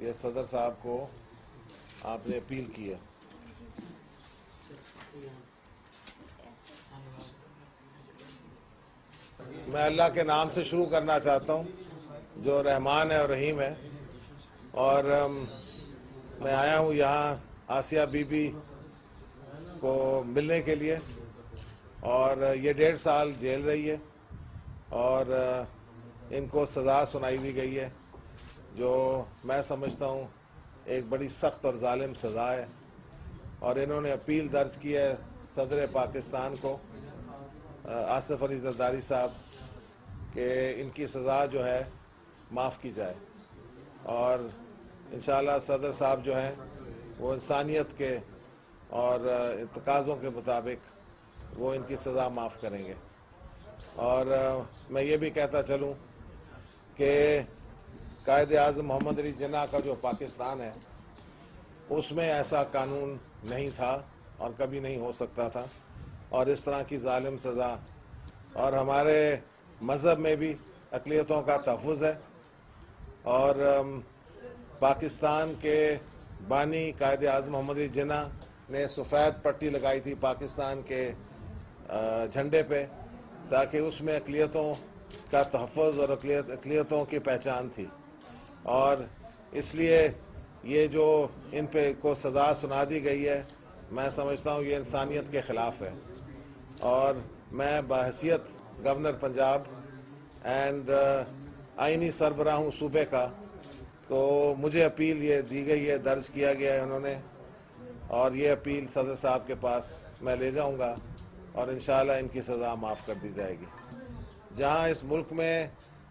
یہ صدر صاحب کو آپ نے اپیل کی ہے. میں اللہ کے نام سے شروع کرنا چاہتا ہوں جو رحمان ہے اور رحیم ہے. اور میں آیا ہوں یہاں آسیہ بی بی کو ملنے کے لیے. اور یہ 1.5 سال جیل رہی ہے اور ان کو سزا سنائی دی گئی ہے جو میں سمجھتا ہوں ایک بڑی سخت اور ظالم سزا ہے. اور انہوں نے اپیل درج کی ہے صدر پاکستان کو آصف علی زرداری صاحب کہ ان کی سزا جو ہے معاف کی جائے. اور انشاءاللہ صدر صاحب جو ہیں وہ انسانیت کے اور تقاضوں کے مطابق وہ ان کی سزا معاف کریں گے. اور میں یہ بھی کہتا چلوں کہ قائد اعظم محمد علی جناح کا جو پاکستان ہے اس میں ایسا قانون نہیں تھا اور کبھی نہیں ہو سکتا تھا. اور اس طرح کی ظالم سزا اور ہمارے مذہب میں بھی اقلیتوں کا تحفظ ہے. اور پاکستان کے بانی قائد اعظم محمد علی جناح نے سفید پٹی لگائی تھی پاکستان کے جھنڈے پہ تاکہ اس میں اقلیتوں کا تحفظ اور اقلیتوں کی پہچان تھی. اور اس لیے یہ جو ان پہ کو سزا سنا دی گئی ہے میں سمجھتا ہوں یہ انسانیت کے خلاف ہے. اور میں بحیثیت گورنر پنجاب اینڈ آئینی سربراہ ہوں صوبے کا تو مجھے اپیل یہ دی گئی ہے درج کیا گیا ہے انہوں نے. اور یہ اپیل صدر صاحب کے پاس میں لے جاؤں گا اور انشاءاللہ ان کی سزا معاف کر دی جائے گی. جہاں اس ملک میں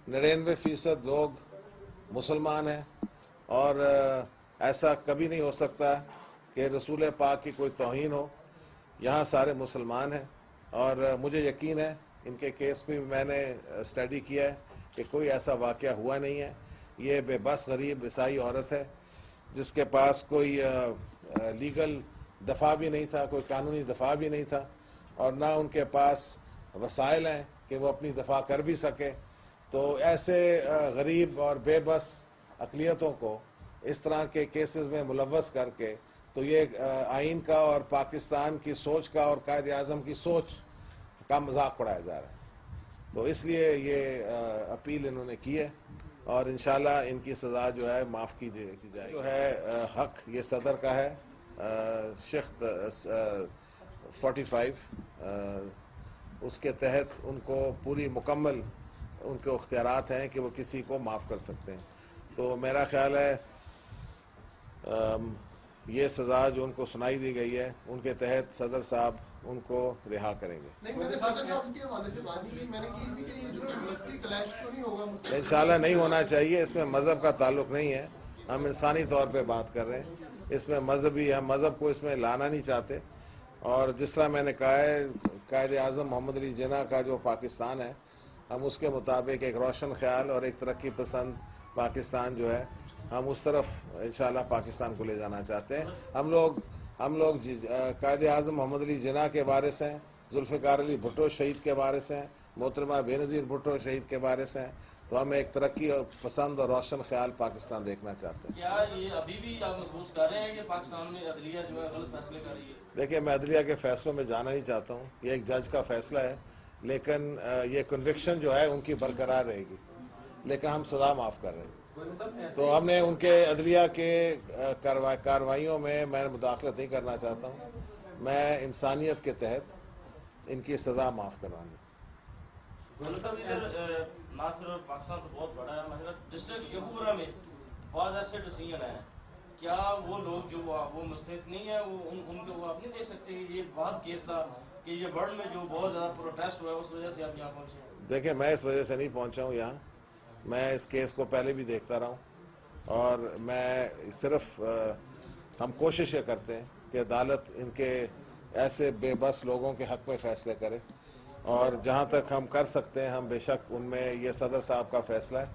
99% لوگ مسلمان ہیں اور ایسا کبھی نہیں ہو سکتا کہ رسول پاک کی کوئی توہین ہو. یہاں سارے مسلمان ہیں اور مجھے یقین ہے ان کے کیس میں میں نے اسٹڈی کیا ہے کہ کوئی ایسا واقعہ ہوا نہیں ہے. یہ بے بس غریب عیسائی عورت ہے جس کے پاس کوئی لیگل دفاع بھی نہیں تھا, کوئی قانونی دفاع بھی نہیں تھا اور نہ ان کے پاس وسائل ہیں کہ وہ اپنی دفاع کر بھی سکے. تو ایسے غریب اور بے بس اقلیتوں کو اس طرح کے کیسز میں ملوث کر کے تو یہ آئین کا اور پاکستان کی سوچ کا اور قائد اعظم کی سوچ کا مذاق اڑایا جا رہا ہے. تو اس لیے یہ اپیل انہوں نے کی ہے اور انشاءاللہ ان کی سزا جو ہے معاف کی جائے. جو ہے حق یہ صدر کا ہے شق 45 اس کے تحت ان کو پوری مکمل ان کے اختیارات ہیں کہ وہ کسی کو معاف کر سکتے ہیں. تو میرا خیال ہے یہ سزا جو ان کو سنائی دی گئی ہے ان کے تحت صدر صاحب ان کو رہا کریں گے. انشاءاللہ نہیں ہونا چاہیے, اس میں مذہب کا تعلق نہیں ہے, ہم انسانی طور پہ بات کر رہے ہیں. اس میں مذہبی ہم مذہب کو اس میں لانا نہیں چاہتے. اور جس طرح میں نے کہا ہے قائد اعظم محمد علی جناح کا جو پاکستان ہے ہم اس کے مطابق ایک روشن خیال اور ایک ترقی پسند پاکستان جو ہے ہم اس طرف انشاءاللہ پاکستان کو لے جانا چاہتے ہیں. ہم لوگ قائد اعظم محمد علی جناح کے وارث ہیں, ذوالفقار علی بھٹو شہید کے وارث ہیں, محترمہ بے نظیر بھٹو شہید کے وارث ہیں. تو ہم ایک ترقی اور پسند اور روشن خیال پاکستان دیکھنا چاہتے ہیں. کیا یہ ابھی بھی آپ محسوس کر رہے ہیں کہ پاکستان میں عدلیہ جو ہے غلط فیصلے کر رہی ہے؟ دیکھیں میں عدلیہ کے فیصلوں میں جانا نہیں چاہتا ہوں, یہ ایک جج کا فیصلہ ہے, لیکن یہ کنوکشن جو ہے ان کی برقرار رہے گی, لیکن ہم سزا معاف کر رہے ہیں. تو ہم نے ان کے عدلیہ کے کارروائیوں میں مداخلت نہیں کرنا چاہتا ہوں. میں انسانیت کے تحت ان کی سزا معاف کرواؤں گا. نہ صرف پاکستان تو بہت بڑا ہے, مثلا ڈسٹرکٹ شیخوپورہ میں بعض ایسے ڈسیزن ہیں, کیا وہ لوگ جو وہ مستحق نہیں ہے ان کو آپ نہیں دیکھ سکتے؟ یہ بہت کیس تھا کہ یہ برن میں جو بہت زیادہ پروٹیسٹ ہوا ہے اس وجہ سے آپ یہاں پہنچے ہیں. دیکھیں میں اس وجہ سے نہیں پہنچا ہوں یہاں, میں اس کیس کو پہلے بھی دیکھتا رہا ہوں اور میں صرف ہم کوشش یہ کرتے ہیں کہ عدالت ان کے ایسے بے بس لوگوں کے حق میں فیصلے کرے. اور جہاں تک ہم کر سکتے ہیں ہم بے شک ان میں یہ صدر صاحب کا فیصلہ ہے,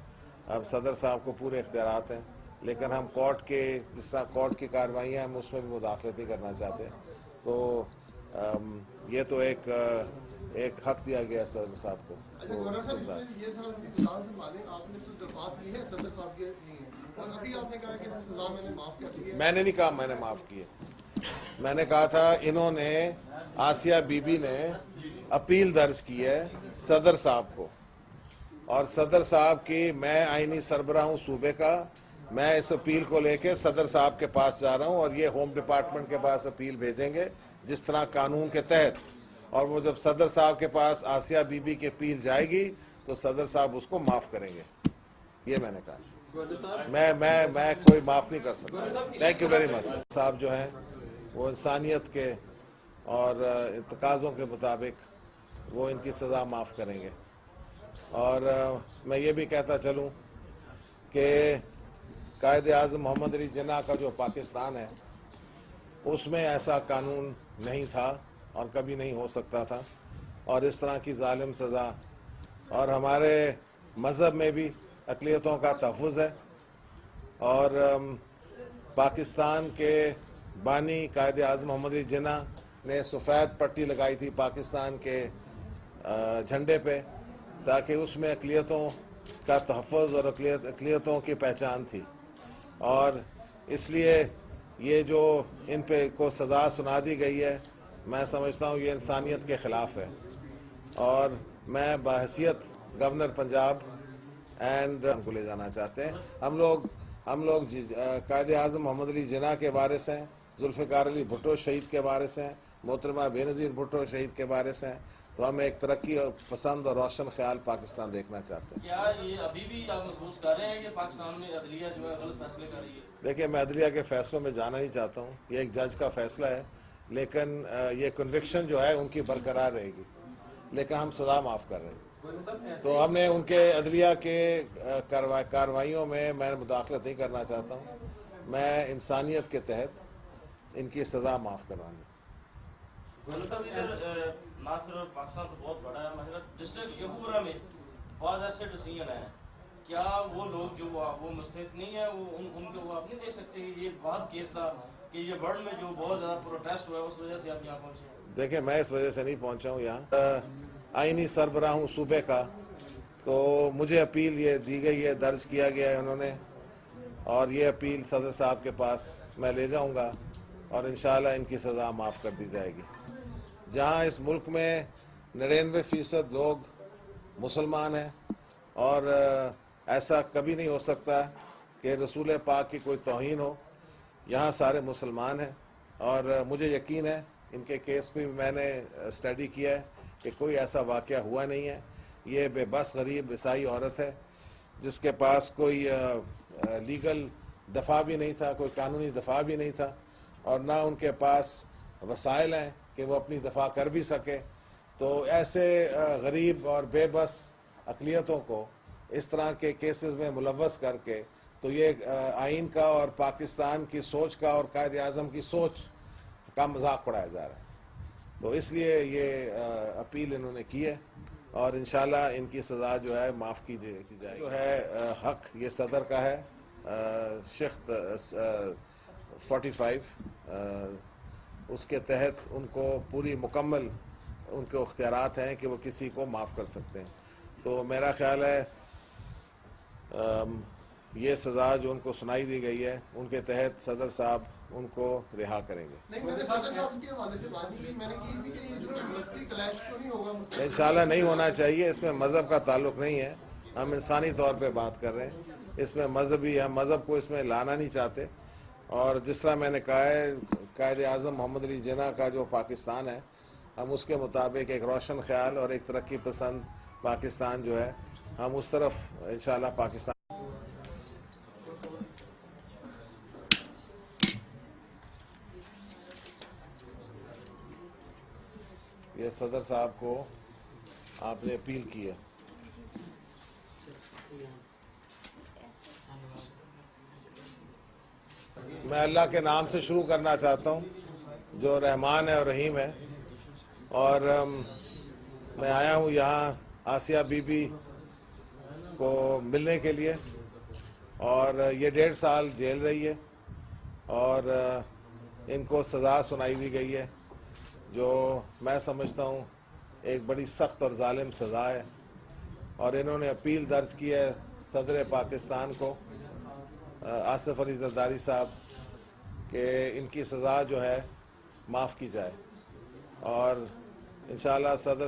اب صدر صاحب کو پورے اختیارات ہیں, لیکن ہم کورٹ کے جس طرح کورٹ کی کارروائیاں ہم اس میں بھی مداخلت نہیں کرنا چاہتے. تو یہ تو ایک حق دیا گیا صدر صاحب کو. اچھا گورنر صاحب اس میں یہ تھا آپ نے تو درخواست لی ہے صدر صاحب کے ابھی آپ نے کہا کہ سزا میں نے معاف کر دی ہے. میں نے نہیں کہا میں نے معاف کیے. میں نے کہا تھا انہوں نے آسیہ بی بی نے اپیل درج کی ہے صدر صاحب کو, اور صدر صاحب کی, میں آئینی سربراہ ہوں صوبے کا, میں اس اپیل کو لے کے صدر صاحب کے پاس جا رہا ہوں, اور یہ ہوم ڈپارٹمنٹ کے پاس اپیل بھیجیں گے جس طرح قانون کے تحت, اور وہ جب صدر صاحب کے پاس آسیہ بی بی کی اپیل جائے گی تو صدر صاحب اس کو معاف کریں گے. یہ میں نے کہا. میں کوئی معاف نہیں کر سکتا. Thank you very much. صاحب جو ہیں وہ انسانیت کے اور تقاضوں کے مطابق وہ ان کی سزا معاف کریں گے. اور میں یہ بھی کہتا چلوں کہ قائد اعظم محمد علی جناح کا جو پاکستان ہے اس میں ایسا قانون نہیں تھا اور کبھی نہیں ہو سکتا تھا, اور اس طرح کی ظالم سزا, اور ہمارے مذہب میں بھی اقلیتوں کا تحفظ ہے, اور پاکستان کے بانی قائد اعظم محمد علی جناح نے سفید پٹی لگائی تھی پاکستان کے جھنڈے پہ تاکہ اس میں اقلیتوں کا تحفظ اور اقلیتوں کی پہچان تھی, اور اس لیے یہ جو ان پہ کو سزا سنا دی گئی ہے میں سمجھتا ہوں یہ انسانیت کے خلاف ہے. اور میں بحیثیت گورنر پنجاب کو لے جانا چاہتے ہیں. ہم لوگ قائد اعظم محمد علی جناح کے وارث ہیں, ذوالفقار علی بھٹو شہید کے وارث ہیں, محترمہ بےنظیر بھٹو شہید کے وارث ہیں, تو ہم ایک ترقی اور پسند اور روشن خیال پاکستان دیکھنا چاہتے ہیں. کیا یہ ابھی بھی آپ محسوس کر رہے ہیں کہ پاکستان میں عدلیہ جو ہے غلط فیصلے کر رہی ہے؟ دیکھیں, میں عدلیہ کے فیصلوں میں جانا نہیں چاہتا ہوں, یہ ایک جج کا فیصلہ ہے, لیکن یہ کنوکشن جو ہے ان کی برقرار رہے گی, لیکن ہم سزا معاف کر رہے ہیں. تو ہم نے ان کے عدلیہ کے کارروائیوں میں مداخلت نہیں کرنا چاہتا ہوں. میں انسانیت کے تحت ان کی سزا معاف کرواؤں گا. نہ صرف پاکستان تو بہت بڑا ہے, مطلب ڈسٹرکٹ یہودہ میں بعض ایسے ڈیسیجن ہیں, کیا وہ لوگ جو وہ مستحق نہیں ہیں وہ ان کو آپ نہیں دیکھ سکتے؟ یہ بہت کیس تھا کہ یہ برن میں جو بہت زیادہ پروٹیسٹ ہوا ہے اس وجہ سے آپ یہاں پہنچے ہیں. دیکھیں, میں اس وجہ سے نہیں پہنچا ہوں یہاں, آئینی سربراہ ہوں صوبے کا, تو مجھے اپیل یہ دی گئی ہے, درج کیا گیا ہے انہوں نے, اور یہ اپیل صدر صاحب کے پاس میں لے جاؤں گا, اور انشاءاللہ ان کی سزا معاف کر دی جائے گی. جہاں اس ملک میں 99% لوگ مسلمان ہیں, اور ایسا کبھی نہیں ہو سکتا کہ رسول پاک کی کوئی توہین ہو, یہاں سارے مسلمان ہیں, اور مجھے یقین ہے ان کے کیس بھی میں نے اسٹڈی کیا ہے کہ کوئی ایسا واقعہ ہوا نہیں ہے. یہ بے بس غریب عیسائی عورت ہے جس کے پاس کوئی لیگل دفاع بھی نہیں تھا, کوئی قانونی دفاع بھی نہیں تھا, اور نہ ان کے پاس وسائل ہیں کہ وہ اپنی دفاع کر بھی سکے. تو ایسے غریب اور بے بس اقلیتوں کو اس طرح کے کیسز میں ملوث کر کے تو یہ آئین کا اور پاکستان کی سوچ کا اور قائد اعظم کی سوچ کا مذاق اڑایا جا رہا ہے. تو اس لیے یہ اپیل انہوں نے کی ہے, اور انشاءاللہ ان کی سزا جو ہے معاف کی جائے گی. جو ہے حق یہ صدر کا ہے, شخص 45 اس کے تحت ان کو پوری مکمل ان کے اختیارات ہیں کہ وہ کسی کو معاف کر سکتے ہیں. تو میرا خیال ہے یہ سزا جو ان کو سنائی دی گئی ہے ان کے تحت صدر صاحب ان کو رہا کریں گے. نہیں, میں نے صدر صاحب کے حوالے سے بات کی, میں نے کی تھی کہ یہ جو یونیورسٹی کلیش تو نہیں ہوگا. انشاءاللہ نہیں ہونا چاہیے, اس میں مذہب کا تعلق نہیں ہے, ہم انسانی طور پہ بات کر رہے ہیں. اس میں مذہبی, ہم مذہب کو اس میں لانا نہیں چاہتے, اور جس طرح میں نے کہا ہے قائد اعظم محمد علی جناح کا جو پاکستان ہے ہم اس کے مطابق ایک روشن خیال اور ایک ترقی پسند پاکستان جو ہے ہم اس طرف انشاءاللہ پاکستان. یہ صدر صاحب کو آپ نے اپیل کی ہے. میں اللہ کے نام سے شروع کرنا چاہتا ہوں جو رحمان ہے اور رحیم ہے, اور میں آیا ہوں یہاں آسیہ بی بی کو ملنے کے لیے, اور یہ 1.5 سال جیل رہی ہے, اور ان کو سزا سنائی دی گئی ہے جو میں سمجھتا ہوں ایک بڑی سخت اور ظالم سزا ہے, اور انہوں نے اپیل درج کی ہے صدر پاکستان کو آصف علی زرداری صاحب کہ ان کی سزا جو ہے معاف کی جائے، اور انشاءاللہ صدر